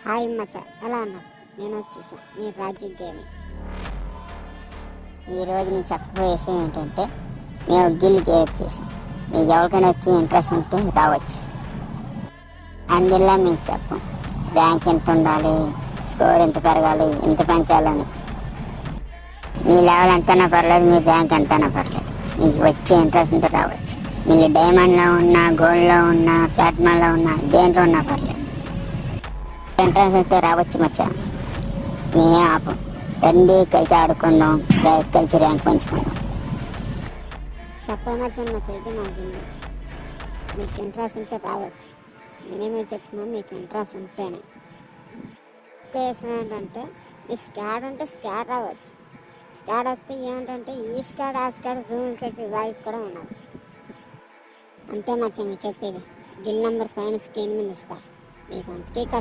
Hi మచ్చ, ఎలా ఉన్నారు? నేను వచ్చేసా మీ రాజ్యం గేమి. ఈరోజు నేను చెప్పబోయే విషయం ఏంటంటే, మేము గిల్ గేమ్ చేసాం. మీకు ఎవరికైనా వచ్చి ఇంట్రెస్ట్ ఉంటే రావచ్చు. అందులో మీకు చెప్పం ర్యాంక్ ఎంత ఉండాలి, స్కోర్ ఎంత పెరగాలి, ఎంత పెంచాలని. మీ లెవెల్ ఎంతైనా పర్లేదు, మీ ర్యాంక్ ఎంతైనా పర్లేదు, మీకు వచ్చే ఇంట్రెస్ట్ ఉంటే రావచ్చు. మీరు డైమండ్లో ఉన్నా, గోల్డ్లో ఉన్నా, ప్లాటినంలో ఉన్నా, దేంట్లో ఉన్నా పర్లేదు, ఇంట్రెస్ట్ ఉంటే రావచ్చు మచ్చా. మేము ఆపం. రండి కలిసి ఆడుకుందాం, కలిసి ర్యాంక్ పంచుకుందాం. చెప్పమర్చిన మచ్చ, ఇది మా గిల్లు. మీకు ఇంట్రెస్ట్ ఉంటే రావచ్చు. నేనేమో చెప్తున్నాను, మీకు ఇంట్రెస్ట్ ఉంటేనే. ఉద్దేశం ఏంటంటే, మీ స్కాడ్ ఉంటే స్కాడ్ రావచ్చు. స్కాడ్ వస్తే ఏమిటంటే, ఈ స్కాడ్ ఆ స్కాడ్ రూమ్ కట్టి వాయిస్ కూడా ఉన్నది. అంతే మచ్చ మీరు చెప్పేది. గిల్ నెంబర్ పైన స్క్రీన్ మీద ఇస్తా, మీకు అంతే కష్టం.